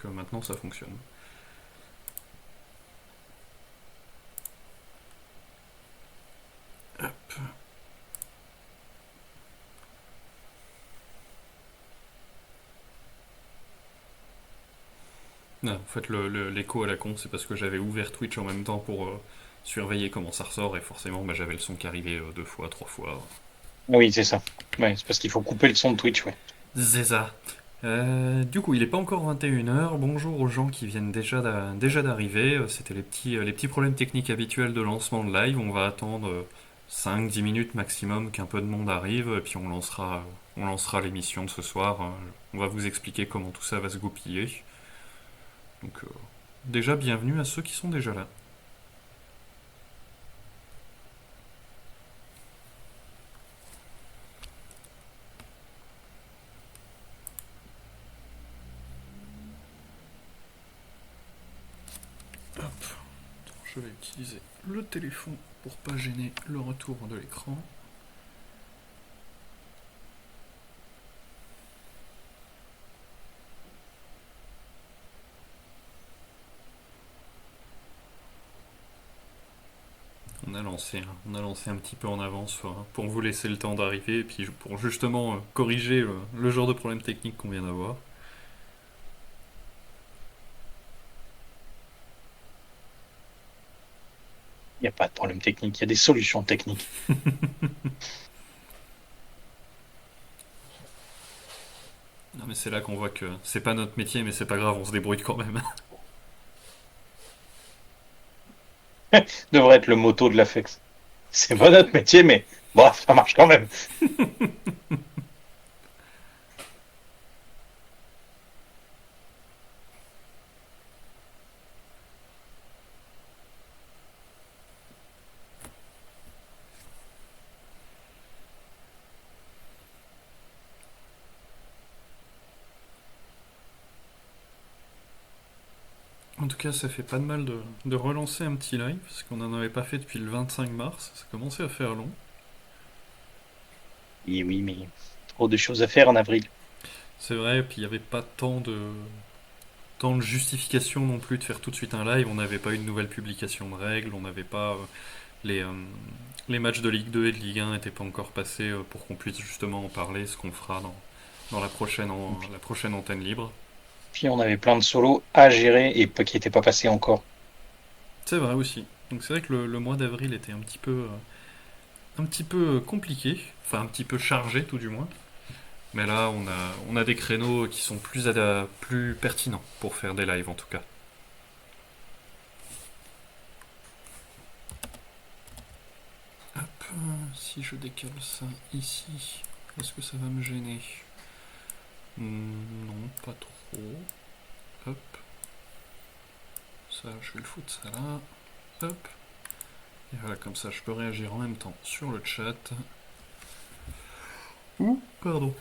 maintenant ça fonctionne. Non, en fait, l'écho à la con, c'est parce que j'avais ouvert Twitch en même temps pour surveiller comment ça ressort, et forcément, bah, j'avais le son qui arrivait deux fois, trois fois. Oui, c'est ça. Ouais, c'est parce qu'il faut couper le son de Twitch, ouais. C'est ça. Du coup, il n'est pas encore 21 heures. Bonjour aux gens qui viennent déjà d'arriver. C'était les petits problèmes techniques habituels de lancement de live. On va attendre 5-10 minutes maximum qu'un peu de monde arrive, et puis on lancera l'émission de ce soir. On va vous expliquer comment tout ça va se goupiller. Donc, déjà, bienvenue à ceux qui sont déjà là. Hop, je vais utiliser le téléphone pour pas gêner le retour de l'écran. On a lancé un petit peu en avance pour vous laisser le temps d'arriver et puis pour justement corriger le genre de problème technique qu'on vient d'avoir. Il n'y a pas de problème technique, il y a des solutions techniques. Non mais c'est là qu'on voit que c'est pas notre métier mais c'est pas grave, on se débrouille quand même. Devrait être le motto de la FEX. C'est pas notre métier, mais bon, ça marche quand même. En tout cas, ça fait pas de mal de relancer un petit live parce qu'on en avait pas fait depuis le 25 mars, ça commençait à faire long. Et oui, mais trop de choses à faire en avril. C'est vrai, puis il n'y avait pas tant de justification non plus de faire tout de suite un live, on n'avait pas une nouvelle publication de règles, on n'avait pas les, euh, les matchs de Ligue 2 et de Ligue 1 n'étaient pas encore passés pour qu'on puisse justement en parler, ce qu'on fera dans la prochaine antenne libre. Puis on avait plein de solos à gérer et qui n'étaient pas passés encore. C'est vrai aussi. Donc c'est vrai que le mois d'avril était un petit peu compliqué, enfin un petit peu chargé tout du moins. Mais là, on a des créneaux qui sont plus pertinents pour faire des lives en tout cas. Hop, si je décale ça ici, est-ce que ça va me gêner? Non, pas trop. Hop, ça, je vais le foutre ça là. Hop, et voilà, comme ça, je peux réagir en même temps sur le chat. Ouh, pardon.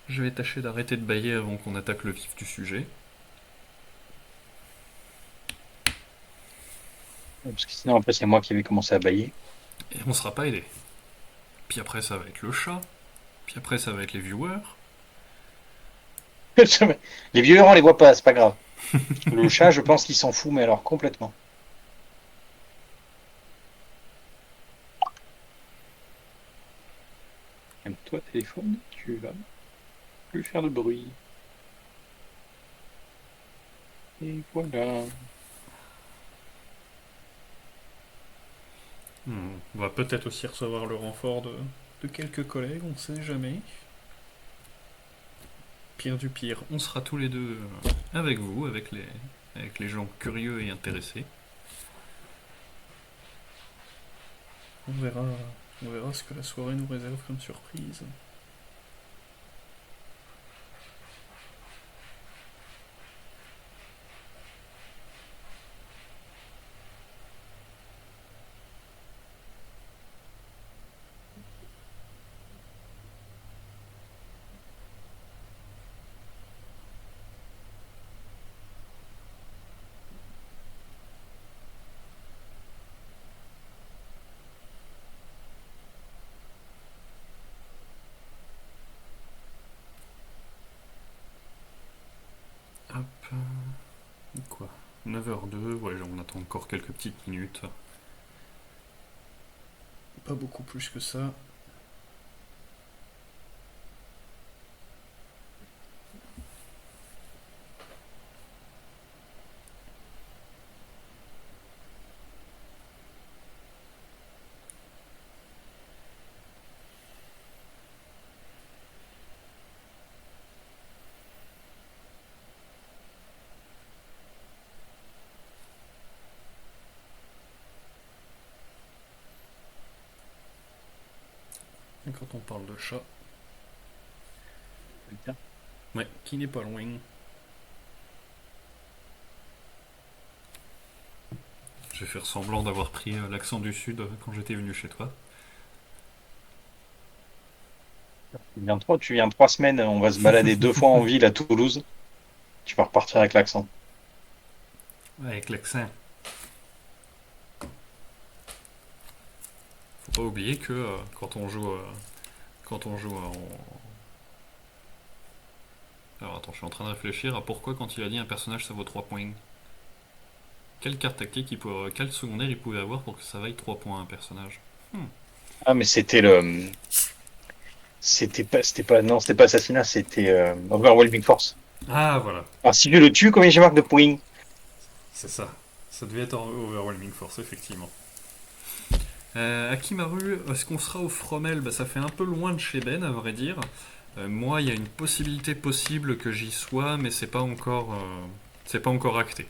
Je vais tâcher d'arrêter de bailler avant qu'on attaque le vif du sujet. Parce que sinon, après, c'est moi qui vais commencer à bailler. Et on sera pas aidé. Puis après, ça va être le chat. Puis après, ça va être les viewers. Les vieux on les voit pas, c'est pas grave. Le chat, je pense qu'il s'en fout, mais alors complètement. Toi, téléphone, tu vas plus faire de bruit. Et voilà. On va peut-être aussi recevoir le renfort de quelques collègues, on ne sait jamais. Pire du pire, on sera tous les deux avec vous, avec les gens curieux et intéressés. On verra ce que la soirée nous réserve comme surprise. Quoi? 9h02, ouais, on attend encore quelques petites minutes. Pas beaucoup plus que ça. Et quand on parle de chat, ouais, qui n'est pas loin. Je vais faire semblant d'avoir pris l'accent du sud quand j'étais venu chez toi. Tu viens 3 semaines, on va se balader 2 fois en ville à Toulouse. Tu vas repartir avec l'accent. Avec l'accent. Faut pas oublier que quand on joue alors attends, je suis en train de réfléchir à pourquoi quand il a dit un personnage ça vaut 3 points. Quelle carte tactique quel secondaire il pouvait avoir pour que ça vaille 3 points à un personnage. Ah, mais non, c'était pas Assassinat, c'était Overwhelming Force. Ah voilà, Alors, si je le tue, combien j'ai marque de points? c'est ça. Ça devait être en Overwhelming Force, effectivement. Akimaru, est-ce qu'on sera au Fromel? Bah, ça fait un peu loin de chez Ben, à vrai dire. Moi, il y a une possibilité possible que j'y sois, mais c'est pas encore acté.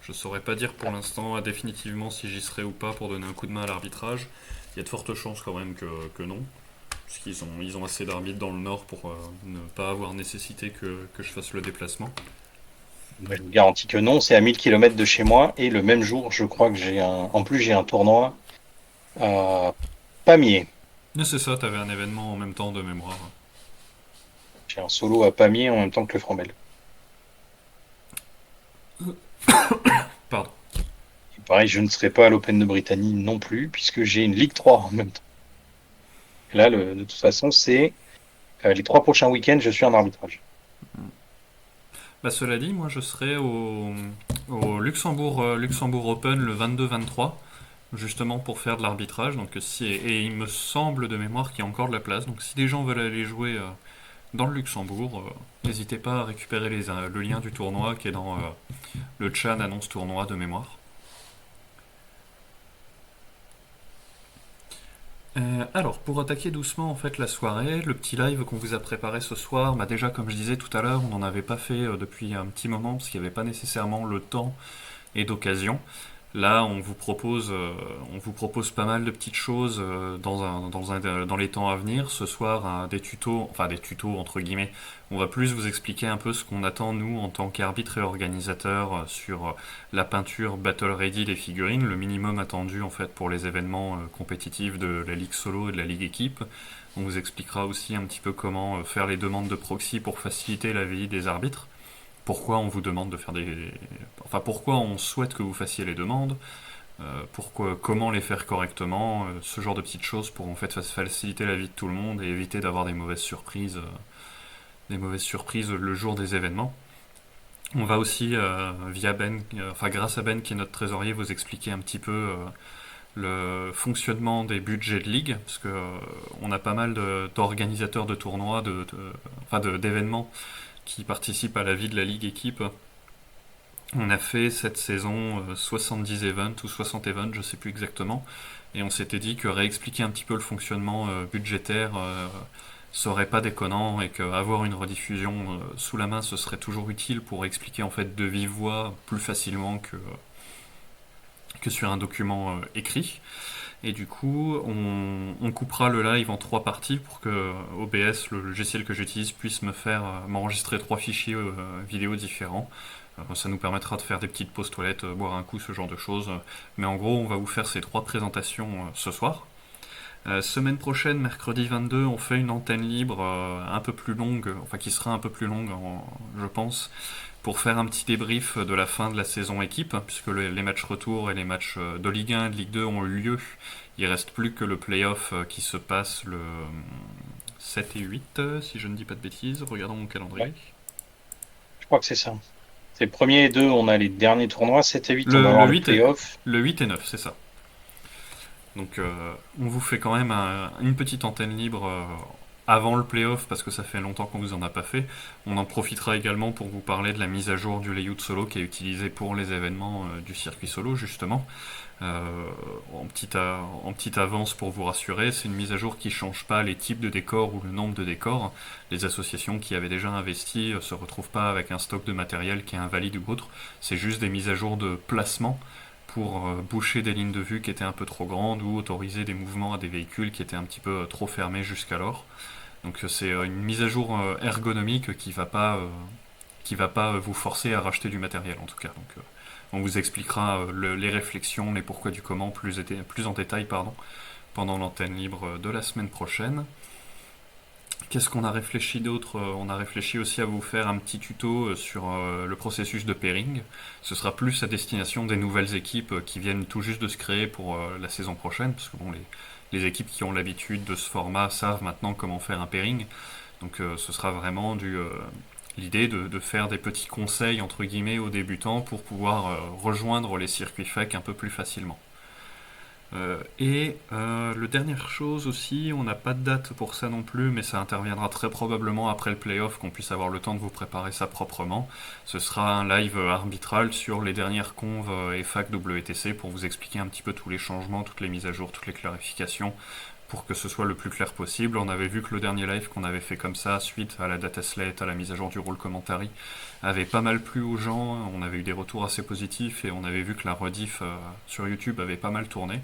Je saurais pas dire pour l'instant définitivement si j'y serai ou pas pour donner un coup de main à l'arbitrage. Il y a de fortes chances quand même que non, puisqu'ils ont assez d'arbitres dans le nord pour ne pas avoir nécessité que je fasse le déplacement. Bah, je vous garantis que non, c'est à 1000 km de chez moi. Et le même jour, je crois que en plus, j'ai un tournoi à Pamiers. Mais c'est ça, t'avais un événement en même temps de mémoire. J'ai un solo à Pamiers en même temps que le Fromel. Pardon. Et pareil, je ne serai pas à l'Open de Brittany non plus, puisque j'ai une Ligue 3 en même temps. Et là, de toute façon, c'est les 3 prochains week-ends, je suis en arbitrage. Bah, cela dit, moi je serai au Luxembourg Open le 22-23, justement pour faire de l'arbitrage. Et il me semble de mémoire qu'il y a encore de la place. Donc si des gens veulent aller jouer dans le Luxembourg, n'hésitez pas à récupérer le lien du tournoi qui est dans le chat annonce tournoi de mémoire. Alors, pour attaquer doucement en fait la soirée, le petit live qu'on vous a préparé ce soir, bah déjà comme je disais tout à l'heure, on n'en avait pas fait depuis un petit moment parce qu'il n'y avait pas nécessairement le temps et d'occasion. Là, on vous propose pas mal de petites choses dans les temps à venir. Ce soir, des tutos, enfin des tutos entre guillemets. On va plus vous expliquer un peu ce qu'on attend nous en tant qu'arbitre et organisateur sur la peinture Battle Ready des figurines, le minimum attendu en fait pour les événements compétitifs de la ligue solo et de la ligue équipe. On vous expliquera aussi un petit peu comment faire les demandes de proxy pour faciliter la vie des arbitres, pourquoi on vous demande de faire enfin pourquoi on souhaite que vous fassiez les demandes, comment les faire correctement, ce genre de petites choses pour en fait faciliter la vie de tout le monde et éviter d'avoir des mauvaises surprises le jour des événements. On va aussi via Ben, enfin grâce à Ben qui est notre trésorier, vous expliquer un petit peu le fonctionnement des budgets de ligue, parce que on a pas mal d'organisateurs de tournois, d'événements qui participent à la vie de la ligue équipe. On a fait cette saison 70 events ou 60 events, je sais plus exactement, et on s'était dit que réexpliquer un petit peu le fonctionnement budgétaire serait pas déconnant et qu'avoir une rediffusion sous la main ce serait toujours utile pour expliquer en fait de vive voix plus facilement que sur un document écrit. Et du coup, on coupera le live en 3 parties pour que OBS, le logiciel que j'utilise, puisse m'enregistrer 3 fichiers vidéo différents. Ça nous permettra de faire des petites pauses toilettes, boire un coup, ce genre de choses. Mais en gros, on va vous faire ces 3 présentations ce soir. Semaine prochaine, mercredi 22, on fait une antenne libre un peu plus longue, enfin qui sera un peu plus longue, je pense, pour faire un petit débrief de la fin de la saison équipe, puisque les matchs retour et les matchs de Ligue 1 et de Ligue 2 ont eu lieu. Il reste plus que le playoff qui se passe le 7 et 8, si je ne dis pas de bêtises. Regardons mon calendrier. Ouais, je crois que c'est ça. C'est premier et 2, on a les derniers tournois. 7 et 8, on va Le avoir les 8 playoffs. le 8 et 9, c'est ça. Donc on vous fait quand même une petite antenne libre avant le playoff parce que ça fait longtemps qu'on vous en a pas fait. On en profitera également pour vous parler de la mise à jour du layout solo qui est utilisé pour les événements du circuit solo justement. En petite avance pour vous rassurer, c'est une mise à jour qui change pas les types de décors ou le nombre de décors. Les associations qui avaient déjà investi se retrouvent pas avec un stock de matériel qui est invalide ou autre. C'est juste des mises à jour de placement pour boucher des lignes de vue qui étaient un peu trop grandes ou autoriser des mouvements à des véhicules qui étaient un petit peu trop fermés jusqu'alors. Donc c'est une mise à jour ergonomique qui va pas vous forcer à racheter du matériel en tout cas. Donc on vous expliquera les réflexions, les pourquoi du comment plus en détail pendant l'antenne libre de la semaine prochaine. Qu'est-ce qu'on a réfléchi d'autre? On a réfléchi aussi à vous faire un petit tuto sur le processus de pairing. Ce sera plus à destination des nouvelles équipes qui viennent tout juste de se créer pour la saison prochaine, parce que bon, les équipes qui ont l'habitude de ce format savent maintenant comment faire un pairing. Donc ce sera vraiment l'idée de faire des petits conseils entre guillemets aux débutants pour pouvoir rejoindre les circuits FEC un peu plus facilement. Le dernière chose aussi, on n'a pas de date pour ça non plus, mais ça interviendra très probablement après le playoff, qu'on puisse avoir le temps de vous préparer ça proprement. Ce sera un live arbitral sur les dernières conves et fac WTC pour vous expliquer un petit peu tous les changements, toutes les mises à jour, toutes les clarifications, pour que ce soit le plus clair possible. On avait vu que le dernier live qu'on avait fait comme ça, suite à la dataslate, à la mise à jour du rôle commentary, avait pas mal plu aux gens. On avait eu des retours assez positifs et on avait vu que la rediff sur YouTube avait pas mal tourné.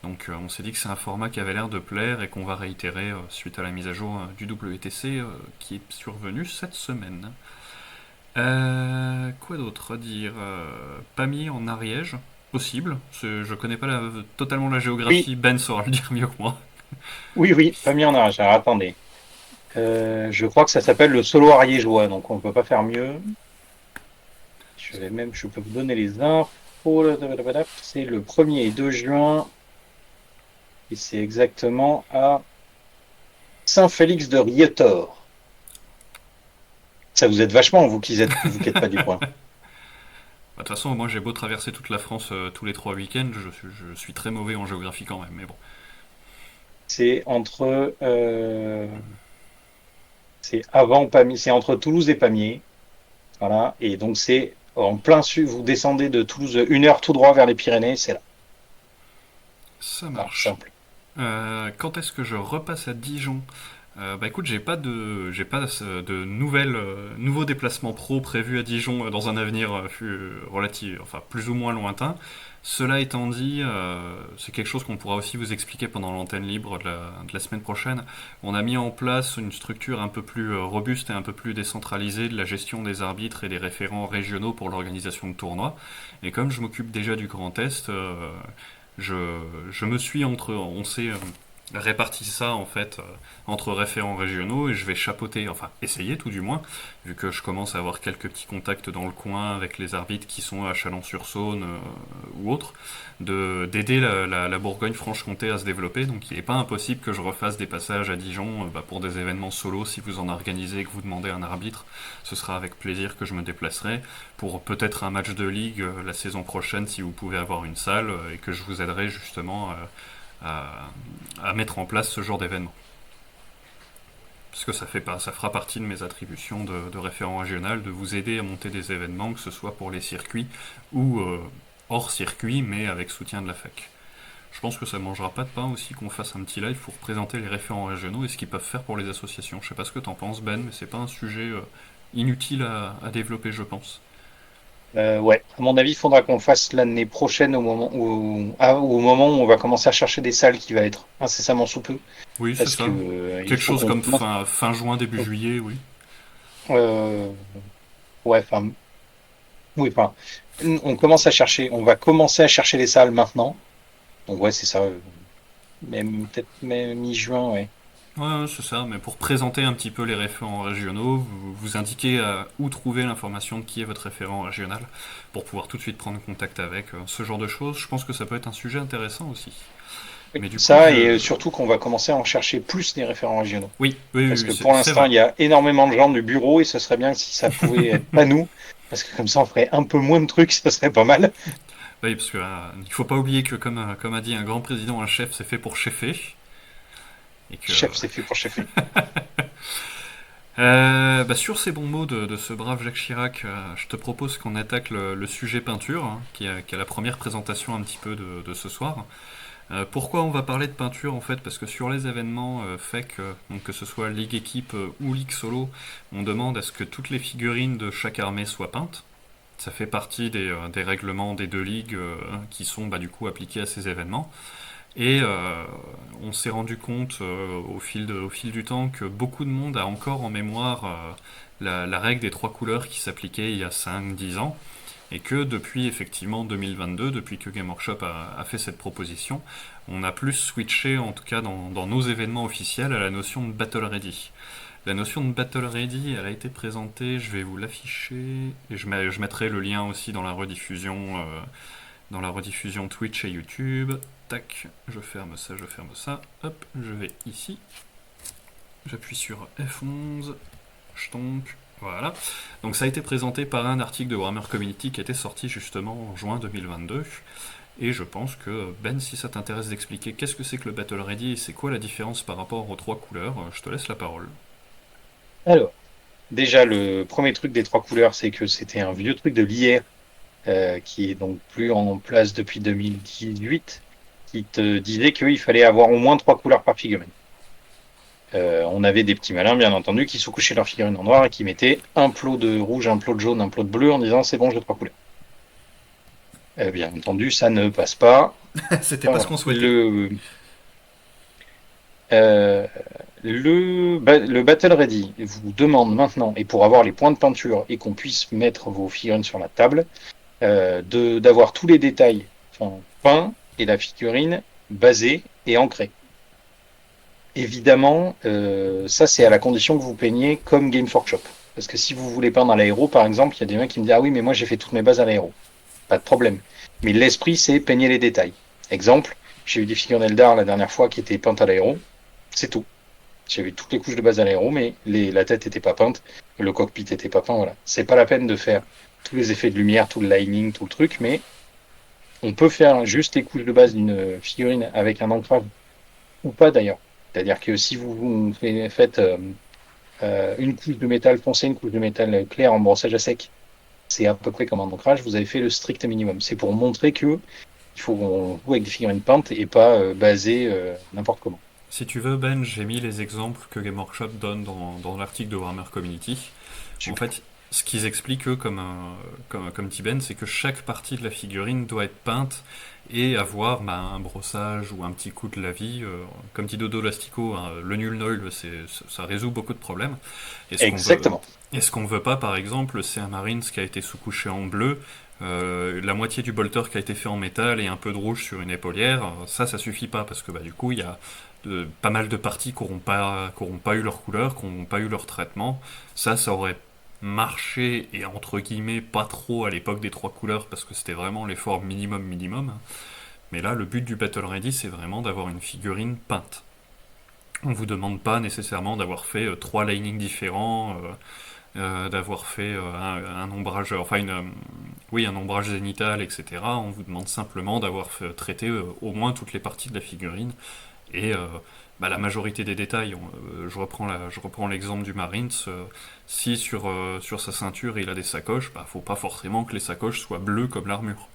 Donc on s'est dit que c'est un format qui avait l'air de plaire et qu'on va réitérer suite à la mise à jour du WTC qui est survenue cette semaine. Quoi d'autre à dire? Pamiers en Ariège, possible. Je connais pas totalement la Oui, géographie, Ben saura le dire mieux que moi. oui, oui, pas mis en âge. Alors, attendez. Je crois que ça s'appelle le solo ariégeois, donc on ne peut pas faire mieux. Je peux vous donner les infos. C'est le 1er et 2 juin, et c'est exactement à Saint-Félix de Rietor. Ça vous aide vachement, vous qui êtes pas du coin. De toute façon, moi j'ai beau traverser toute la France tous les 3 week-ends, je suis très mauvais en géographie quand même, mais bon. C'est c'est avant Pamiers, c'est entre Toulouse et Pamiers. Voilà. Et donc c'est en plein sud, vous descendez de Toulouse 1 heure tout droit vers les Pyrénées, c'est là. Ça Voilà, marche. simple. Quand est-ce que je repasse à Dijon? Bah écoute, j'ai pas de nouveaux déplacements pro prévus à Dijon dans un avenir relatif, enfin plus ou moins lointain. Cela étant dit, c'est quelque chose qu'on pourra aussi vous expliquer pendant l'antenne libre de la semaine prochaine. On a mis en place une structure un peu plus robuste et un peu plus décentralisée de la gestion des arbitres et des référents régionaux pour l'organisation de tournois. Et comme je m'occupe déjà du Grand Est, je me suis on s'est réparti ça en fait entre référents régionaux et je vais chapeauter, enfin essayer tout du moins, vu que je commence à avoir quelques petits contacts dans le coin avec les arbitres qui sont à Chalon-sur-Saône ou autres, d'aider la Bourgogne-Franche-Comté à se développer. Donc il n'est pas impossible que je refasse des passages à Dijon pour des événements solo. Si vous en organisez et que vous demandez un arbitre, ce sera avec plaisir que je me déplacerai pour peut-être un match de ligue la saison prochaine si vous pouvez avoir une salle et que je vous aiderai justement à mettre en place ce genre d'événement. Parce que ça fera partie de mes attributions de référent régional, de vous aider à monter des événements, que ce soit pour les circuits ou hors circuit, mais avec soutien de la fac. Je pense que ça ne mangera pas de pain aussi qu'on fasse un petit live pour présenter les référents régionaux et ce qu'ils peuvent faire pour les associations. Je sais pas ce que t'en penses Ben, mais c'est pas un sujet inutile à développer je pense. Ouais, à mon avis, il faudra qu'on le fasse l'année prochaine au moment où on va commencer à chercher des salles qui va être incessamment sous peu. Oui, c'est Parce que ça. il Quelque faut chose qu'on comme commence. fin juin, début juillet, oui. Euh, ouais, enfin, oui, enfin, on commence à chercher, on va commencer à chercher les salles maintenant. Donc ouais, c'est ça. Même peut-être même mi-juin, ouais. Ouais, ouais, c'est ça, mais pour présenter un petit peu les référents régionaux, vous indiquez où trouver l'information de qui est votre référent régional pour pouvoir tout de suite prendre contact avec ce genre de choses. Je pense que ça peut être un sujet intéressant aussi. Mais du coup, Ça, et surtout qu'on va commencer à en chercher plus des référents régionaux. Oui, oui, oui, Parce oui, que pour c'est l'instant, vrai. il y a énormément de gens du bureau et ce serait bien si ça pouvait être pas nous. parce que comme ça on ferait un peu moins de trucs, ça serait pas mal. Oui, parce que il faut pas oublier que comme a dit un grand président, un chef c'est fait pour cheffer. Et que Chef, c'est fait pour cheffer. sur ces bons mots de ce brave Jacques Chirac, je te propose qu'on attaque le sujet peinture, hein, qui est la première présentation un petit peu de ce soir. Pourquoi on va parler de peinture en fait? Parce que sur les événements FEC, donc que ce soit Ligue équipe ou Ligue solo, on demande à ce que toutes les figurines de chaque armée soient peintes. Ça fait partie des règlements des deux ligues qui sont du coup appliqués à ces événements. Et on s'est rendu compte au fil du temps que beaucoup de monde a encore en mémoire la règle des trois couleurs qui s'appliquait il y a 5 10 ans. Et que depuis effectivement 2022, depuis que Game Workshop a fait cette proposition, on a plus switché, en tout cas dans nos événements officiels, à la notion de Battle Ready. La notion de Battle Ready, elle a été présentée, je vais vous l'afficher, et je mettrai le lien aussi dans la rediffusion Twitch et YouTube. Tac, je ferme ça, hop, je vais ici, j'appuie sur F11, donc voilà. Donc ça a été présenté par un article de Warhammer Community qui était sorti justement en juin 2022. Et je pense que Ben, si ça t'intéresse d'expliquer qu'est-ce que c'est que le Battle Ready et c'est quoi la différence par rapport aux trois couleurs, je te laisse la parole. Alors, déjà, le premier truc des trois couleurs, c'est que c'était un vieux truc de l'IR qui est donc plus en place depuis 2018, qui te disait qu'il fallait avoir au moins trois couleurs par figurine. On avait des petits malins, bien entendu, qui sous-couchaient leur figurine en noir et qui mettaient un plot de rouge, un plot de jaune, un plot de bleu en disant c'est bon, j'ai trois couleurs. Bien entendu, ça ne passe pas. C'était Enfin, pas ce voilà. qu'on souhaitait. Euh, le Battle Ready vous demande maintenant, et pour avoir les points de peinture et qu'on puisse mettre vos figurines sur la table, d'avoir tous les détails peints et la figurine basée et ancrée. Évidemment, ça c'est à la condition que vous peigniez comme Games Workshop. Parce que si vous voulez peindre à l'aéro, par exemple, il y a des mecs qui me disent ah oui, mais moi j'ai fait toutes mes bases à l'aéro. Pas de problème. Mais l'esprit, c'est peigner les détails. Exemple, j'ai eu des figurines Eldar la dernière fois qui étaient peintes à l'aéro. C'est tout. J'avais toutes les couches de base à l'aéro, mais la tête était pas peinte, le cockpit était pas peint, voilà. C'est pas la peine de faire tous les effets de lumière, tout le lining, tout le truc, mais on peut faire juste les couches de base d'une figurine avec un ancrage, ou pas d'ailleurs. C'est-à-dire que si vous faites une couche de métal foncé, une couche de métal clair en brossage à sec, c'est à peu près comme un ancrage, vous avez fait le strict minimum. C'est pour montrer que il faut qu'on joue avec des figurines peintes et pas basées n'importe comment. Si tu veux, Ben, j'ai mis les exemples que Game Workshop donne dans l'article de Warhammer Community. En Super. fait, ce qu'ils expliquent, eux, comme dit Ben, c'est que chaque partie de la figurine doit être peinte et avoir un brossage ou un petit coup de lavis. Comme dit Dodo Lastico, hein, le nul noil, ça résout beaucoup de problèmes. Et Exactement. ce qu'on veut pas, par exemple, c'est un Marines qui a été sous-couché en bleu, la moitié du bolter qui a été fait en métal et un peu de rouge sur une épaulière. Ça suffit pas parce que du coup, il y a pas mal de parties qui n'auront pas eu leur couleur, qui n'auront pas eu leur traitement. Ça aurait marché et entre guillemets pas trop à l'époque des trois couleurs parce que c'était vraiment l'effort minimum. Mais là, le but du Battle Ready, c'est vraiment d'avoir une figurine peinte. On vous demande pas nécessairement d'avoir fait trois linings différents, d'avoir fait un ombrage, oui, un ombrage zénital, etc. On vous demande simplement d'avoir traité au moins toutes les parties de la figurine et la majorité des détails. Je reprends l'exemple du Marines. Si sur sa ceinture il a des sacoches, faut pas forcément que les sacoches soient bleues comme l'armure.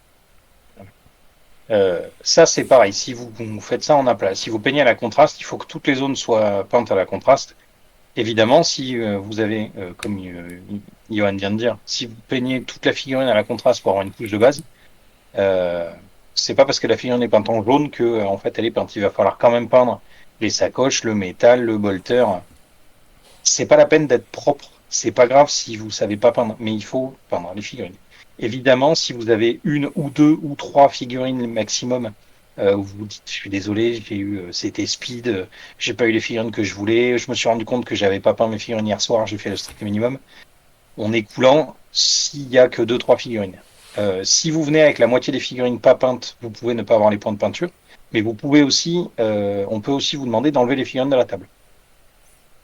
Ça, c'est pareil. Si vous faites ça en aplat, si vous peignez à la contraste, il faut que toutes les zones soient peintes à la contraste. Évidemment, si vous avez, comme Johan vient de dire, si vous peignez toute la figurine à la contraste pour avoir une couche de base, euh, c'est pas parce que la figurine est peinte en jaune que en fait elle est peinte. Il va falloir quand même peindre les sacoches, le métal, le bolter. C'est pas la peine d'être propre. C'est pas grave si vous savez pas peindre, mais il faut peindre les figurines. Évidemment, si vous avez une ou deux ou trois figurines maximum, où vous vous dites je suis désolé, c'était speed, j'ai pas eu les figurines que je voulais, je me suis rendu compte que j'avais pas peint mes figurines hier soir, j'ai fait le strict minimum. On est coulant s'il y a que deux trois figurines. Si vous venez avec la moitié des figurines pas peintes, vous pouvez ne pas avoir les points de peinture, mais vous pouvez aussi, on peut aussi vous demander d'enlever les figurines de la table.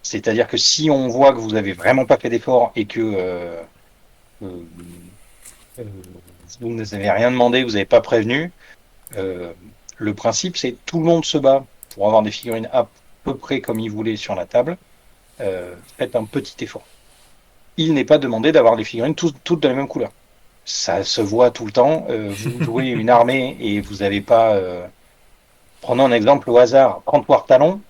C'est-à-dire que si on voit que vous avez vraiment pas fait d'effort et que Euh, vous ne nous avez rien demandé, vous n'avez pas prévenu. Euh, le principe, c'est tout le monde se bat pour avoir des figurines à peu près comme il voulait sur la table. Faites un petit effort. Il n'est pas demandé d'avoir les figurines toutes de la même couleur. Ça se voit tout le temps. Vous jouez une armée et vous n'avez pas. Prenons un exemple au hasard 30 War Talons.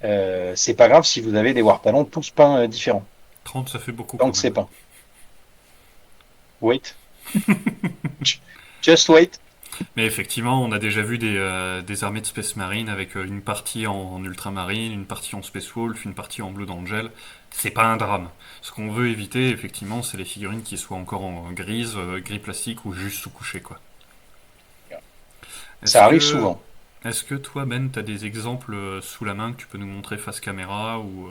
C'est pas grave si vous avez des War Talons tous peints différents. 30, ça fait beaucoup Tant quand que c'est même. peint. Wait. Just wait. Mais effectivement, on a déjà vu des armées de Space Marine avec une partie en Ultramarine, une partie en Space Wolf, une partie en Blood Angel. C'est pas un drame. Ce qu'on veut éviter, effectivement, c'est les figurines qui soient encore en grise, gris plastique ou juste sous-couchées, quoi. Est-ce Ça arrive que, souvent. est-ce que toi, Ben, t'as des exemples sous la main que tu peux nous montrer face caméra ou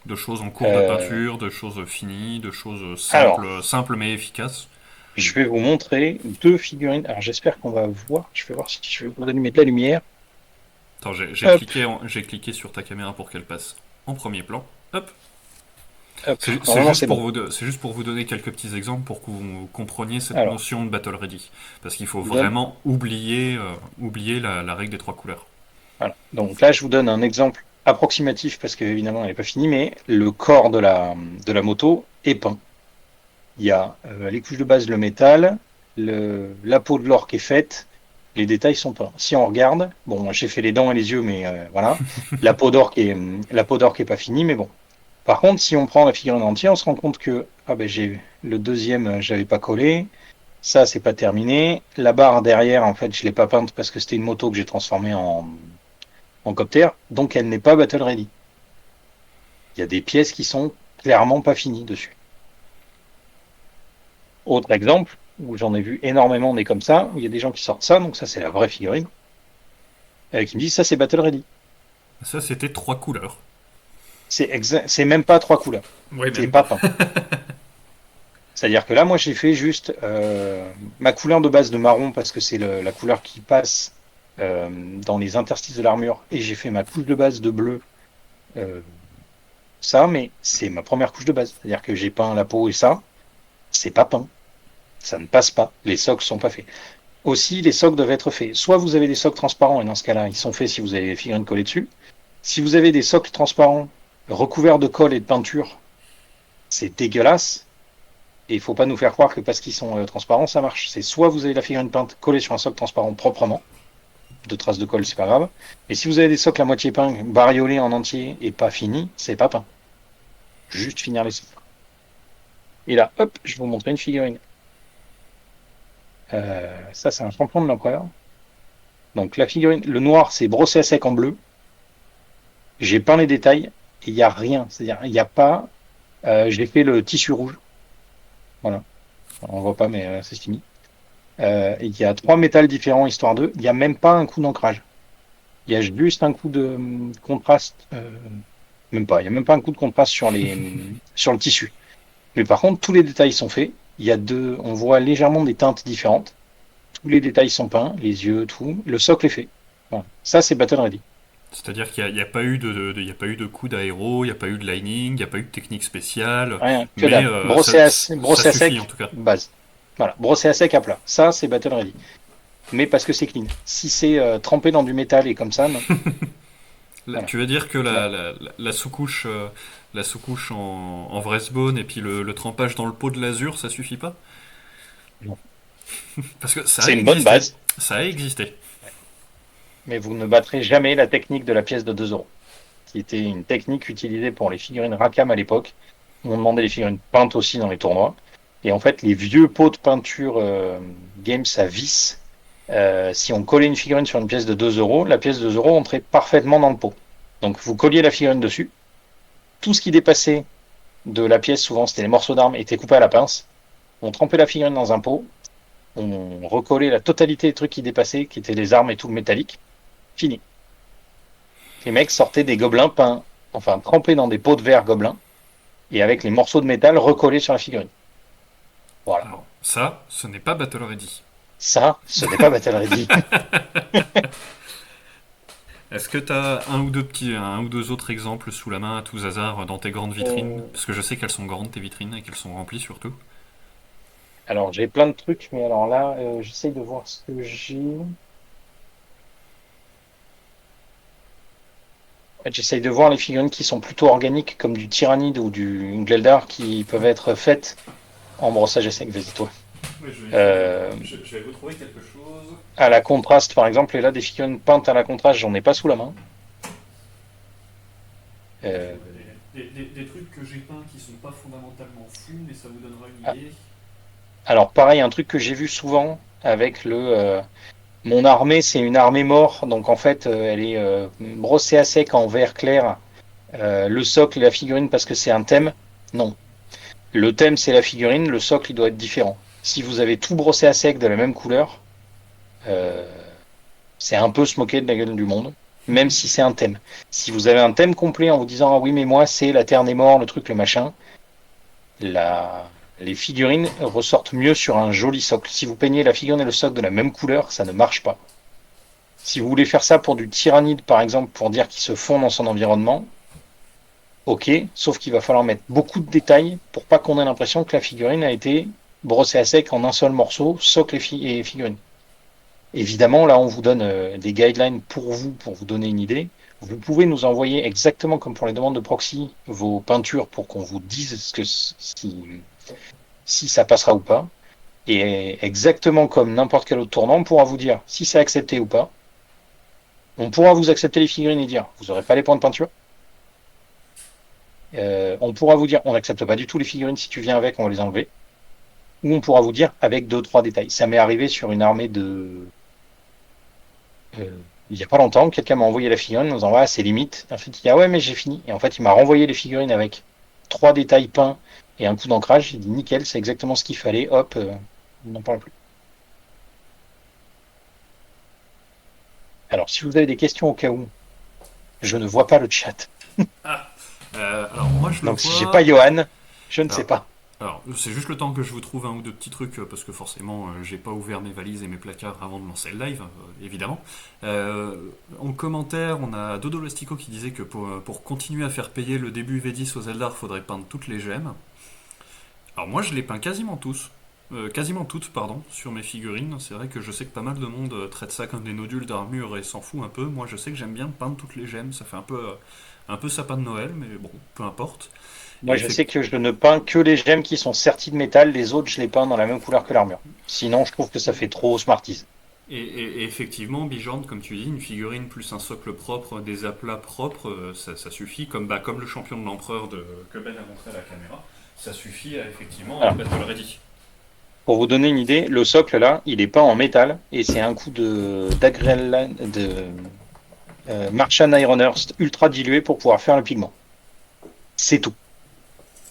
de choses en cours de Euh, peinture, de choses finies, de choses alors, simples mais efficaces? je vais vous montrer deux figurines. Alors, j'espère qu'on va voir. Je vais voir si je vais vous allumer de la lumière. Attends, Hop, j'ai cliqué sur ta caméra pour qu'elle passe en premier plan. Hop. hop. C'est Normalement, juste c'est bon. c'est juste pour vous donner quelques petits exemples pour que vous compreniez cette Alors, notion de battle ready. Parce qu'il faut je vous donne. vraiment oublier la règle des trois couleurs. Voilà. Donc là, je vous donne un exemple approximatif parce qu'évidemment, elle n'est pas finie, mais le corps de la moto est peint. Il y a les couches de base, le métal, la peau de l'orque est faite, les détails sont peints. Si on regarde, bon, j'ai fait les dents et les yeux, mais voilà, la peau d'orque est pas finie, mais bon. Par contre, si on prend la figurine entière, on se rend compte que ah ben j'ai le deuxième, j'avais pas collé, ça c'est pas terminé. La barre derrière, en fait, je l'ai pas peinte parce que c'était une moto que j'ai transformée en copter, donc elle n'est pas battle ready. Il y a des pièces qui sont clairement pas finies dessus. Autre exemple, où j'en ai vu énormément des comme ça, où il y a des gens qui sortent ça, donc ça c'est la vraie figurine, qui me disent ça c'est battle ready. Ça, c'était trois couleurs. C'est même pas trois couleurs, Oui, c'est même pas pas. peint. C'est-à-dire que là, moi j'ai fait juste ma couleur de base de marron parce que c'est la couleur qui passe dans les interstices de l'armure, et j'ai fait ma couche de base de bleu, euh, ça, mais c'est ma première couche de base. C'est-à-dire que j'ai peint la peau et ça, c'est pas peint. Ça ne passe pas. Les socles sont pas faits. Aussi, les socles doivent être faits. Soit vous avez des socles transparents, et dans ce cas-là, ils sont faits si vous avez les figurines collées dessus. Si vous avez des socles transparents recouverts de colle et de peinture, c'est dégueulasse. Et il faut pas nous faire croire que parce qu'ils sont transparents, ça marche. C'est soit vous avez la figurine peinte collée sur un socle transparent proprement, de traces de colle, c'est pas grave. Et si vous avez des socles à moitié peints, bariolés en entier et pas finis, c'est pas peint. Juste finir les socles. Et là, hop, je vais vous montrer une figurine. Ça, c'est un champion de l'empereur. Donc la figurine, le noir, c'est brossé à sec en bleu. J'ai peint les détails et il n'y a rien. C'est-à-dire, il n'y a pas. J'ai fait le tissu rouge. Voilà. On voit pas, mais c'est fini. Il y a trois métals différents, histoire d'eux. Il n'y a même pas un coup d'ancrage. Il y a juste un coup de contraste. Même pas. Il n'y a même pas un coup de contraste sur le tissu. Mais par contre, tous les détails sont faits. Il y a deux. On voit légèrement des teintes différentes. Tous les détails sont peints, les yeux, tout. Le socle est fait. Voilà. Ça, c'est Battle Ready. C'est-à-dire qu'il n'y a, pas eu il y a pas eu de coup d'aéro, il n'y a pas eu de lining, il n'y a pas eu de technique spéciale, Rien, que mais dalle. ça Brossé à suffit en sec, tout cas. base. Voilà, brossé à sec à plat. Ça, c'est Battle Ready. Mais parce que c'est clean. Si c'est trempé dans du métal et comme ça, non. Voilà. Tu veux dire que Là, la sous-couche en Vresbone et puis le trempage dans le pot de l'azur, ça suffit pas? non. Parce que ça a C'est une bonne existé. base, Ça a existé. mais vous ne battrez jamais la technique de la pièce de 2 euros, qui était une technique utilisée pour les figurines Rackham à l'époque. On demandait les figurines peintes aussi dans les tournois. Et en fait, les vieux pots de peinture Games à vis, si on collait une figurine sur une pièce de 2 euros, la pièce de 2 euros entrait parfaitement dans le pot. Donc vous colliez la figurine dessus. Tout ce qui dépassait de la pièce, souvent c'était les morceaux d'armes, était coupé à la pince. On trempait la figurine dans un pot. On recollait la totalité des trucs qui dépassaient, qui étaient les armes et tout le métallique. Fini. Les mecs sortaient des gobelins peints, enfin trempés dans des pots de verre gobelins, et avec les morceaux de métal recollés sur la figurine. Voilà. Alors, ça, ce n'est pas Battle Ready. Ça, ce n'est pas Battle Ready. Est-ce que tu as un ou deux autres exemples sous la main à tous hasard dans tes grandes vitrines? Euh, Parce que je sais qu'elles sont grandes tes vitrines et qu'elles sont remplies surtout. Alors, j'ai plein de trucs, mais alors là, j'essaye de voir ce que j'ai. En fait, j'essaye de voir les figurines qui sont plutôt organiques, comme du Tyrannide ou du Gleldar, qui peuvent être faites en brossage à sec. Vas-y, toi. Ouais, je vais essayer de. Euh, Je vais retrouver quelque chose. à la contraste, par exemple, et là, des figurines peintes à la contraste, j'en ai pas sous la main. Ok, Euh, bah, des trucs que j'ai peints qui sont pas fondamentalement fous, mais ça vous donnera une ah, idée. alors, pareil, un truc que j'ai vu souvent avec mon armée, c'est une armée mort, donc en fait, elle est brossée à sec en vert clair. Le socle et la figurine parce que c'est un thème. Non. Le thème, c'est la figurine, le socle, il doit être différent. Si vous avez tout brossé à sec de la même couleur, euh, c'est un peu se moquer de la gueule du monde, même si c'est un thème. Si vous avez un thème complet en vous disant, ah oui, mais moi, c'est la Terre des morts, le truc, le machin, la... les figurines ressortent mieux sur un joli socle. Si vous peignez la figurine et le socle de la même couleur, ça ne marche pas. Si vous voulez faire ça pour du tyrannide, par exemple, pour dire qu'il se fond dans son environnement, ok, sauf qu'il va falloir mettre beaucoup de détails pour pas qu'on ait l'impression que la figurine a été brossée à sec en un seul morceau, socle et figurine. Évidemment, là, on vous donne des guidelines pour vous donner une idée. Vous pouvez nous envoyer exactement comme pour les demandes de proxy vos peintures pour qu'on vous dise si ça passera ou pas. Et exactement comme n'importe quel autre tournant, on pourra vous dire si c'est accepté ou pas. On pourra vous accepter les figurines et dire vous n'aurez pas les points de peinture. On pourra vous dire on n'accepte pas du tout les figurines, si tu viens avec, on va les enlever. Ou on pourra vous dire avec deux, trois détails. Ça m'est arrivé sur une armée de. Il n'y a pas longtemps, quelqu'un m'a envoyé la figurine en disant, ouais, c'est limite. En fait, il dit, ah ouais, mais j'ai fini. Et en fait, il m'a renvoyé les figurines avec trois détails peints et un coup d'ancrage. J'ai dit, nickel, c'est exactement ce qu'il fallait. Hop, on n'en parle plus. Alors, si vous avez des questions au cas où, je ne vois pas le chat. Ah, alors moi je le Donc, si j'ai pas vois. Johan, je ne sais Alors, pas. c'est juste le temps que je vous trouve un ou deux petits trucs, parce que forcément, j'ai pas ouvert mes valises et mes placards avant de lancer le live, évidemment. En commentaire, on a Dodo Lastico qui disait que pour continuer à faire payer le début V10 aux Eldar, faudrait peindre toutes les gemmes. Alors moi, je les peins quasiment tous. Quasiment toutes, pardon, sur mes figurines. C'est vrai que je sais que pas mal de monde traite ça comme des nodules d'armure et s'en fout un peu. Moi, je sais que j'aime bien peindre toutes les gemmes. Ça fait un peu sapin de Noël, mais bon, peu importe. Moi, Et je sais effectivement. que je ne peins que les gemmes qui sont serties de métal. Les autres, je les peins dans la même couleur que l'armure. Sinon, je trouve que ça fait trop Smarties. Et effectivement, Bijorn, comme tu dis, une figurine plus un socle propre, des aplats propres, ça suffit, comme le champion de l'empereur que Ben a montré à la caméra, ça suffit effectivement à Alors, battre le ready. pour vous donner une idée, le socle là, il est peint en métal et c'est un coup de Martian Iron Earth ultra dilué pour pouvoir faire le pigment. C'est tout.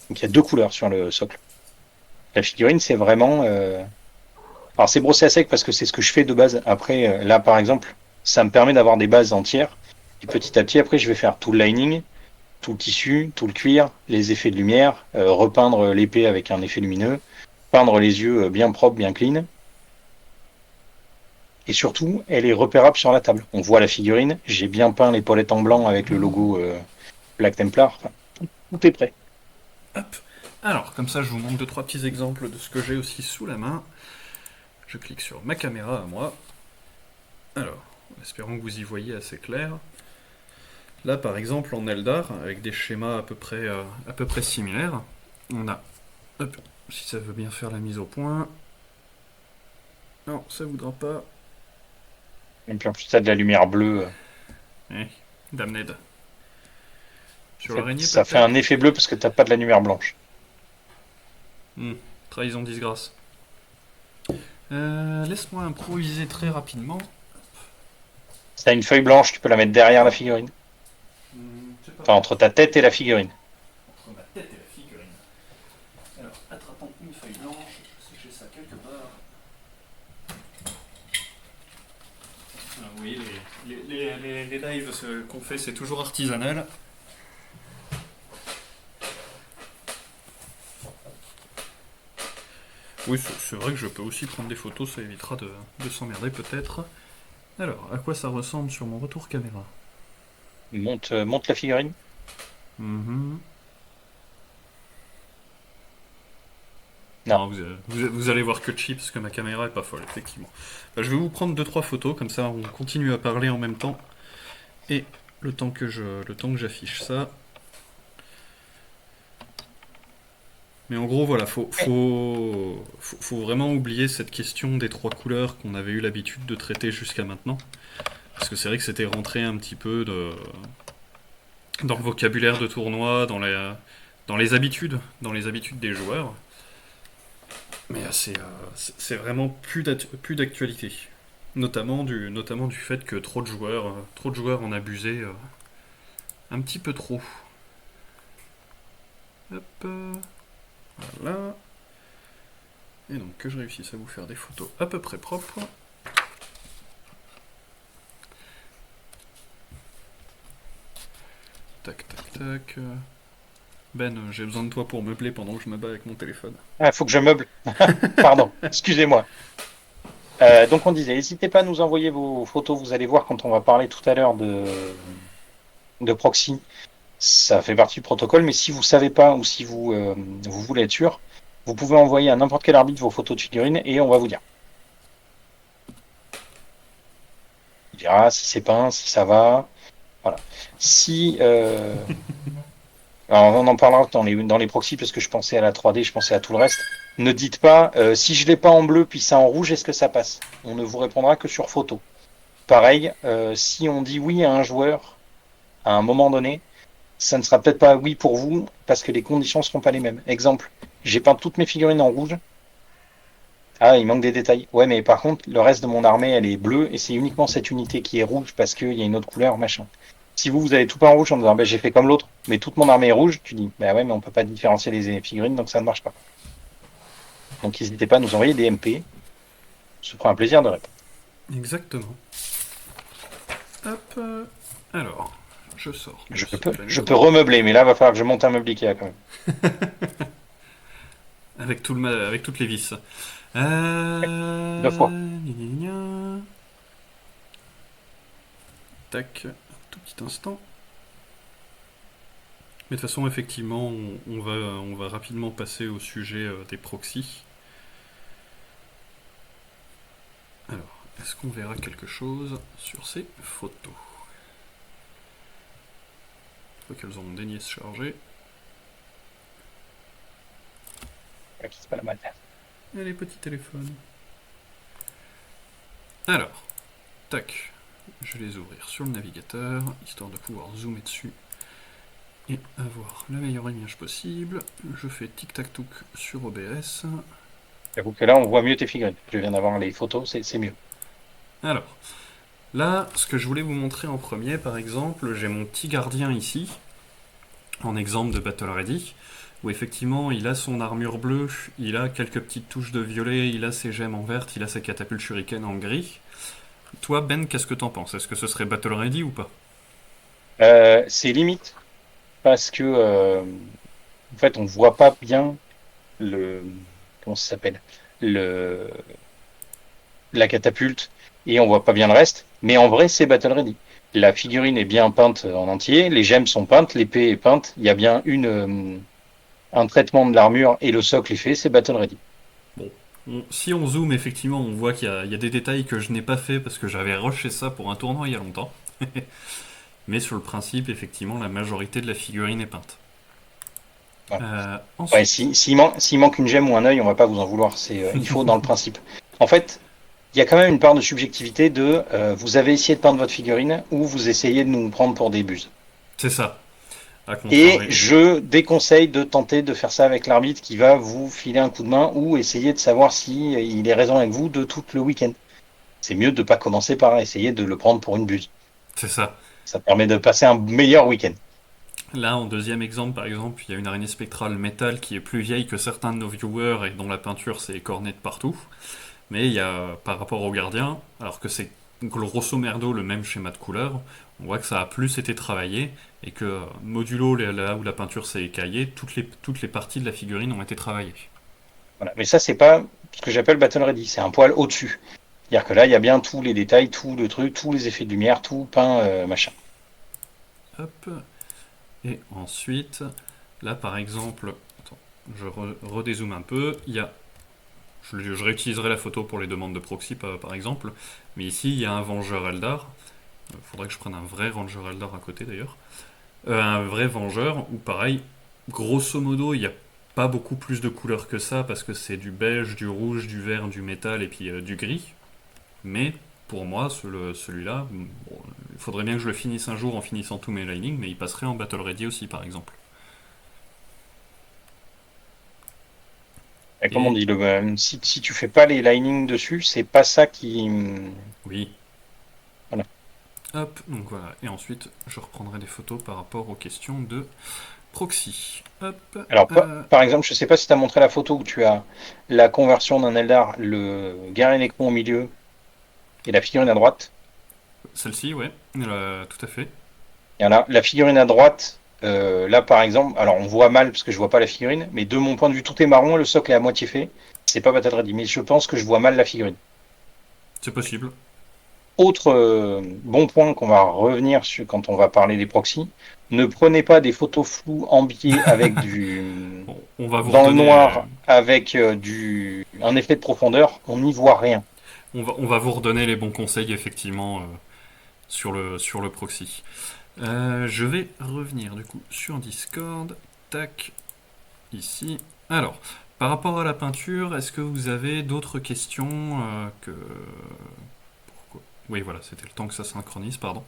Donc il y a deux couleurs sur le socle. La figurine, c'est vraiment. Alors c'est brossé à sec parce que c'est ce que je fais de base. Après, là par exemple, ça me permet d'avoir des bases entières. Et petit à petit, après, je vais faire tout le lining, tout le tissu, tout le cuir, les effets de lumière, repeindre l'épée avec un effet lumineux, peindre les yeux bien propres, bien clean. Et surtout, elle est repérable sur la table. On voit la figurine, j'ai bien peint l'épaulette en blanc avec le logo Black Templar. Enfin, tout est prêt. Hop. Alors, comme ça, je vous montre deux trois petits exemples de ce que j'ai aussi sous la main. Je clique sur ma caméra à moi. Alors, espérons que vous y voyez assez clair. Là, par exemple, en Eldar, avec des schémas à peu près similaires, on a, hop, si ça veut bien faire la mise au point. Non, ça voudra pas. Et puis en plus, t'as de la lumière bleue. Eh, Damned. En Sur fait, l'araignée, ça fait un peut-être. effet bleu parce que t'as pas de la lumière blanche. Hmm, Trahison, disgrâce. Laisse-moi improviser très rapidement. Si t'as une feuille blanche, tu peux la mettre derrière la figurine. C'est pas Enfin, faux. entre ta tête et la figurine. Entre ma tête et la figurine. Alors, attrapons une feuille blanche, si j'ai ça quelque part. Ah, vous voyez, les lives qu'on fait, c'est toujours artisanal. Oui, c'est vrai que je peux aussi prendre des photos, ça évitera de s'emmerder peut-être. Alors, à quoi ça ressemble sur mon retour caméra? Monte la figurine. Mhm. Non. Non, vous allez voir que cheap parce que ma caméra est pas folle, effectivement. Bah, je vais vous prendre deux trois photos, comme ça on continue à parler en même temps. Et le temps que j'affiche ça. Mais en gros, voilà, faut vraiment oublier cette question des trois couleurs qu'on avait eu l'habitude de traiter jusqu'à maintenant. Parce que c'est vrai que c'était rentré un petit peu dans le vocabulaire de tournoi, dans les habitudes des joueurs. Mais c'est vraiment plus d'actualité. Notamment du fait que trop de joueurs en abusaient un petit peu trop. Hop, voilà. Et donc que je réussisse à vous faire des photos à peu près propres. Tac, tac, tac. Ben, j'ai besoin de toi pour meubler pendant que je me bats avec mon téléphone. Ah, il faut que je meuble. Pardon, excusez-moi. Donc on disait, n'hésitez pas à nous envoyer vos photos. Vous allez voir quand on va parler tout à l'heure de proxy. Ça fait partie du protocole, mais si vous savez pas ou si vous voulez être sûr, vous pouvez envoyer à n'importe quel arbitre vos photos de figurines et on va vous dire. Il dira si c'est peint, si ça va. Voilà. Si Alors on en parlera dans les proxys parce que je pensais à la 3D, je pensais à tout le reste. Ne dites pas si je l'ai pas en bleu puis ça en rouge, est-ce que ça passe? On ne vous répondra que sur photo. Pareil, si on dit oui à un joueur à un moment donné, ça ne sera peut-être pas oui pour vous parce que les conditions ne seront pas les mêmes. Exemple, j'ai peint toutes mes figurines en rouge. Ah, il manque des détails. Ouais, mais par contre, le reste de mon armée, elle est bleue et c'est uniquement cette unité qui est rouge parce qu'il y a une autre couleur, machin. Si vous avez tout peint en rouge en disant, bah, j'ai fait comme l'autre, mais toute mon armée est rouge, tu dis, bah ouais, mais on peut pas différencier les figurines, donc ça ne marche pas. Donc n'hésitez pas à nous envoyer des MP. On se fera un plaisir de répondre. Exactement. Hop. Alors, je sors le Je peux cyclamicro remeubler, mais là, va falloir que je monte un meuble Ikea quand même. avec toutes les vis. Deux fois. Gna, gna, gna. Tac, un tout petit instant. Mais de toute façon, effectivement, on va rapidement passer au sujet des proxys. Alors, est-ce qu'on verra quelque chose sur ces photos? Je crois qu'elles ont daigné se charger. C'est pas la mal. Et les petits téléphones. Alors, tac, je vais les ouvrir sur le navigateur, histoire de pouvoir zoomer dessus et avoir la meilleure image possible. Je fais tic-tac-touc sur OBS. J'avoue que là, on voit mieux tes figurines. Je viens d'avoir les photos, c'est mieux. Alors, là, ce que je voulais vous montrer en premier, par exemple, j'ai mon petit gardien ici, en exemple de Battle Ready, où effectivement il a son armure bleue, il a quelques petites touches de violet, il a ses gemmes en vert, il a sa catapulte shuriken en gris. Toi, Ben, qu'est-ce que t'en penses? Est-ce que ce serait Battle Ready ou pas? C'est limite parce que, en fait, on voit pas bien le, comment ça s'appelle? Le, la catapulte et on voit pas bien le reste. Mais en vrai, c'est Battle Ready. La figurine est bien peinte en entier, les gemmes sont peintes, l'épée est peinte, il y a bien un traitement de l'armure et le socle est fait, c'est Battle Ready. Bon, si on zoome, effectivement, on voit qu'il y a des détails que je n'ai pas fait parce que j'avais rushé ça pour un tournoi il y a longtemps. Mais sur le principe, effectivement, la majorité de la figurine est peinte. Voilà. Ouais, Ensuite, s'il manque une gemme ou un œil, on va pas vous en vouloir. Il faut dans le principe. En fait, il y a quand même une part de subjectivité de vous avez essayé de peindre votre figurine ou vous essayez de nous prendre pour des buses. c'est ça. À Et contrario. je déconseille de tenter de faire ça avec l'arbitre qui va vous filer un coup de main ou essayer de savoir si il est raison avec vous de tout le week-end. C'est mieux de pas commencer par essayer de le prendre pour une buse. C'est ça. Ça permet de passer un meilleur week-end. Là, en deuxième exemple, par exemple, il y a une araignée spectrale métal qui est plus vieille que certains de nos viewers et dont la peinture s'est écornée de partout. Mais il y a, par rapport au gardien, alors que c'est grosso merdo le même schéma de couleur, on voit que ça a plus été travaillé et que modulo là où la peinture s'est écaillée, toutes les parties de la figurine ont été travaillées. Voilà. Mais ça, c'est pas ce que j'appelle Battle Ready. C'est un poil au-dessus. C'est-à-dire que là, il y a bien tous les détails, tout le truc, tous les effets de lumière, tout peint, machin. Hop. Et ensuite, là par exemple, attends, je redézoome un peu. Je réutiliserai la photo pour les demandes de proxy par exemple, mais ici il y a un vengeur Eldar. Il faudrait que je prenne un vrai ranger Eldar à côté d'ailleurs. Un vrai vengeur, où pareil, grosso modo, il n'y a pas beaucoup plus de couleurs que ça, parce que c'est du beige, du rouge, du vert, du métal et puis du gris. Mais pour moi, celui-là, bon, il faudrait bien que je le finisse un jour en finissant tous mes linings, mais il passerait en Battle Ready aussi par exemple. Et comme on Et dit, si tu fais pas les linings dessus, c'est pas ça qui. oui, Voilà. hop, donc voilà. Et ensuite, je reprendrai des photos par rapport aux questions de proxy. Hop, Alors, par exemple, je sais pas si tu as montré la photo où tu as la conversion d'un Eldar, le guerrier Necron au milieu et la figurine à droite. celle-ci, ouais, tout à fait. Et là, la figurine à droite, là par exemple, alors on voit mal parce que je vois pas la figurine, mais de mon point de vue, tout est marron et le socle est à moitié fait. C'est pas Battle Ready, mais je pense que je vois mal la figurine. C'est possible. Autre bon point qu'on va revenir sur quand on va parler des proxys, ne prenez pas des photos floues en biais avec du Bon, on va vous dans le redonner. noir avec un effet de profondeur, on n'y voit rien. On va vous redonner les bons conseils effectivement sur le proxy. Je vais revenir du coup sur Discord. Tac, ici. Alors, par rapport à la peinture, est-ce que vous avez d'autres questions que... Pourquoi Oui, voilà, c'était le temps que ça synchronise, pardon.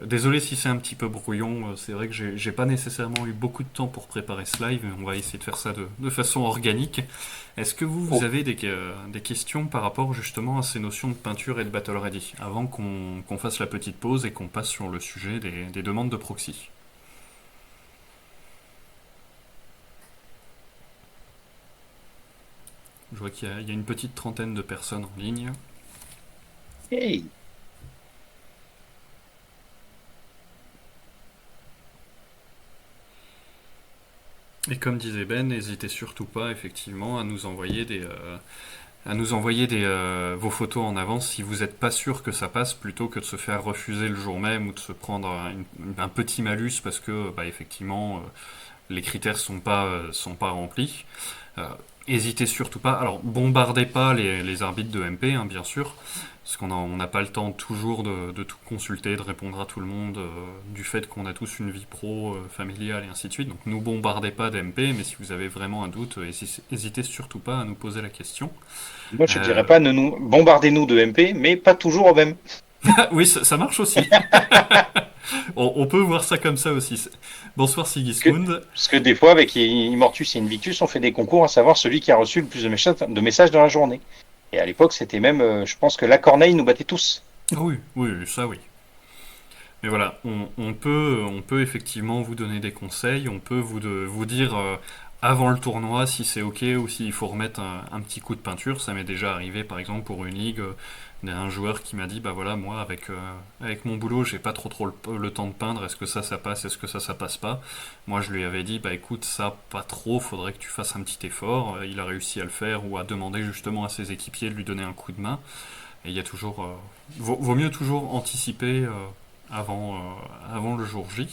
Désolé si c'est un petit peu brouillon, c'est vrai que j'ai pas nécessairement eu beaucoup de temps pour préparer ce live, mais on va essayer de faire ça de façon organique. Est-ce que vous Oh. avez des questions par rapport justement à ces notions de peinture et de battle ready, avant qu'on fasse la petite pause et qu'on passe sur le sujet des demandes de proxy? Je vois qu'il y a une petite trentaine de personnes en ligne. Hey. Et comme disait Ben, n'hésitez surtout pas effectivement à nous envoyer vos photos en avance si vous n'êtes pas sûr que ça passe, plutôt que de se faire refuser le jour même ou de se prendre un petit malus parce que bah, effectivement les critères sont pas remplis. Euh, Hésitez surtout pas. Alors bombardez pas les arbitres de MP, hein, bien sûr, parce on n'a pas le temps toujours de tout consulter, de répondre à tout le monde, du fait qu'on a tous une vie pro, familiale et ainsi de suite. Donc nous bombardez pas d'MP, mais si vous avez vraiment un doute, hésitez surtout pas à nous poser la question. Moi, je dirais Euh, pas ne nous bombardez-nous de MP, mais pas toujours au même. oui, ça marche aussi. On peut voir ça comme ça aussi. Bonsoir Parce que, Sigismund. parce que des fois, avec Immortus et Invictus, on fait des concours à savoir celui qui a reçu le plus de messages dans la journée. Et à l'époque, c'était même, je pense que la Corneille nous battait tous. Oui, oui, ça oui. Mais voilà, on peut effectivement vous donner des conseils, on peut vous dire avant le tournoi si c'est ok ou s'il faut remettre un petit coup de peinture. Ça m'est déjà arrivé par exemple pour une ligue d'un joueur qui m'a dit bah voilà, moi avec mon boulot j'ai pas trop le temps de peindre, est-ce que ça passe, est-ce que ça passe pas. Moi je lui avais dit bah écoute, ça pas trop, faudrait que tu fasses un petit effort. Il a réussi à le faire ou à demander justement à ses équipiers de lui donner un coup de main. Et il y a toujours vaut mieux toujours anticiper avant le jour J.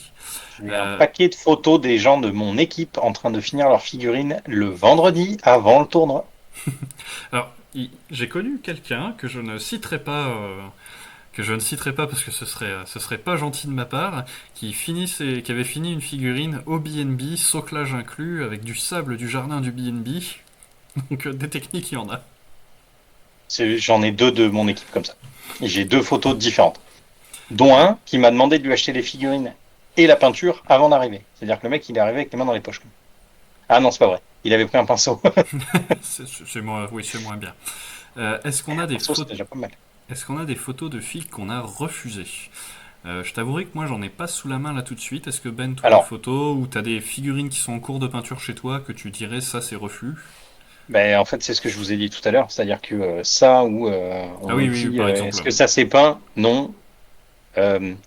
J'ai un Euh, paquet de photos des gens de mon équipe en train de finir leur figurine le vendredi avant le tournoi. alors, j'ai connu quelqu'un que je ne citerai pas parce que ce serait pas gentil de ma part, qui avait fini une figurine au B&B, soclage inclus, avec du sable du jardin du B&B. Donc des techniques, il y en a. J'en ai deux de mon équipe comme ça. Et j'ai deux photos différentes. Dont un qui m'a demandé de lui acheter les figurines et la peinture avant d'arriver. C'est-à-dire que le mec, il est arrivé avec les mains dans les poches. Ah non, c'est pas vrai. Il avait pris un pinceau. Oui, c'est moins bien. Est-ce qu'on Un a des pinceau, c'est photos déjà pas mal. Est-ce qu'on a des photos de filles qu'on a refusées? Je t'avouerai que moi j'en ai pas sous la main là tout de suite. Est-ce que Ben, tu as des Alors, photos ou tu as des figurines qui sont en cours de peinture chez toi que tu dirais ça c'est refus? ben, en fait, c'est ce que je vous ai dit tout à l'heure. C'est-à-dire que ça, où on Ah me oui, oui, dit par est-ce exemple. que ça s'est peint? Non.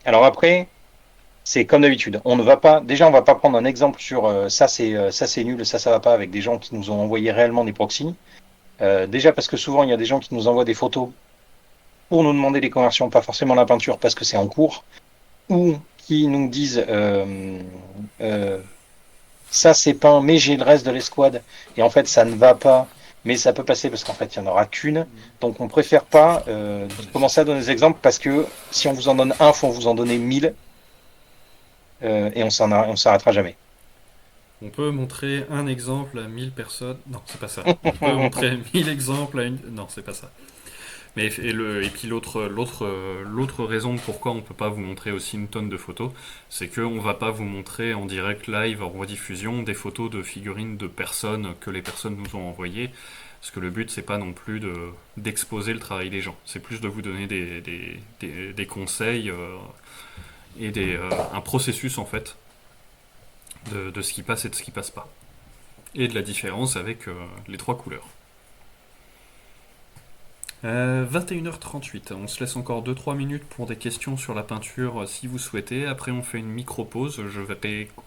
Alors après, c'est comme d'habitude. On ne va pas. Déjà, on va pas prendre un exemple sur ça c'est nul, ça va pas avec des gens qui nous ont envoyé réellement des proxys. Déjà parce que souvent il y a des gens qui nous envoient des photos pour nous demander des conversions, pas forcément la peinture parce que c'est en cours, ou qui nous disent euh, ça c'est peint, mais j'ai le reste de l'escouade. Et en fait, ça ne va pas. Mais ça peut passer parce qu'en fait, il n'y en aura qu'une. Donc, on préfère pas commencer à donner des exemples parce que si on vous en donne un, faut vous en donner 1000 et on s'arrêtera jamais. On peut montrer un exemple à 1000 personnes. Non, c'est pas ça. On peut montrer 1000 exemples à une. Non, c'est pas ça. Mais et puis l'autre raison de pourquoi on peut pas vous montrer aussi une tonne de photos, c'est qu'on va pas vous montrer en direct live, en rediffusion, des photos de figurines de personnes que les personnes nous ont envoyées. Parce que le but, c'est pas non plus d'exposer le travail des gens. C'est plus de vous donner des conseils et un processus en fait de ce qui passe et de ce qui passe pas. Et de la différence avec les trois couleurs. 21h38, on se laisse encore 2-3 minutes pour des questions sur la peinture si vous souhaitez. Après, on fait une micro-pause.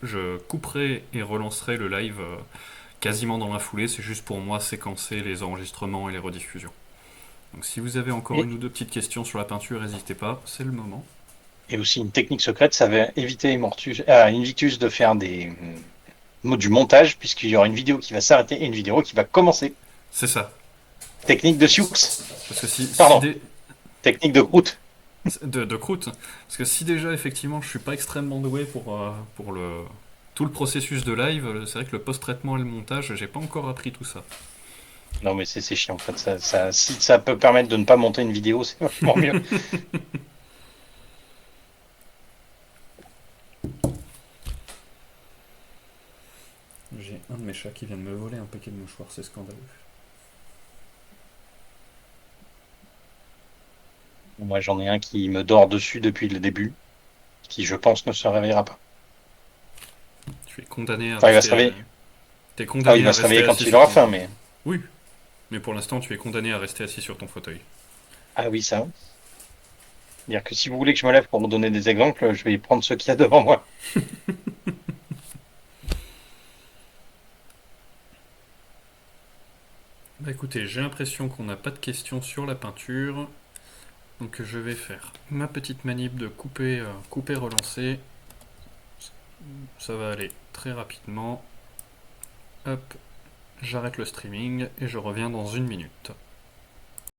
Je couperai et relancerai le live quasiment dans la foulée. C'est juste pour moi séquencer les enregistrements et les rediffusions. Donc, si vous avez encore Et, une ou deux petites questions sur la peinture, n'hésitez pas, c'est le moment. et aussi une technique secrète, ça va éviter Invictus de faire du montage, puisqu'il y aura une vidéo qui va s'arrêter et une vidéo qui va commencer. C'est ça. Technique de Sioux. Parce que si Pardon, des, technique de Groot. de croûte. Parce que si déjà, effectivement, je suis pas extrêmement doué pour tout le processus de live, c'est vrai que le post-traitement et le montage, j'ai pas encore appris tout ça. Non, mais c'est chiant en fait. Si ça peut permettre de ne pas monter une vidéo, c'est vachement mieux. J'ai un de mes chats qui vient de me voler un paquet de mouchoirs, c'est scandaleux. Moi, j'en ai un qui me dort dessus depuis le début, qui, je pense, ne se réveillera pas. Tu es condamné à Enfin, il va se rester. réveiller. T'es Ah, il condamné va à se rester réveiller quand assis il sur aura ton. faim, mais. Oui, mais pour l'instant, tu es condamné à rester assis sur ton fauteuil. Ah oui, ça. C'est-à-dire que si vous voulez que je me lève pour vous donner des exemples, je vais prendre ceux qu'il y a devant moi. Bah écoutez, j'ai l'impression qu'on n'a pas de questions sur la peinture, donc je vais faire ma petite manip de couper, relancer. Ça va aller très rapidement. Hop, j'arrête le streaming et je reviens dans 1 minute.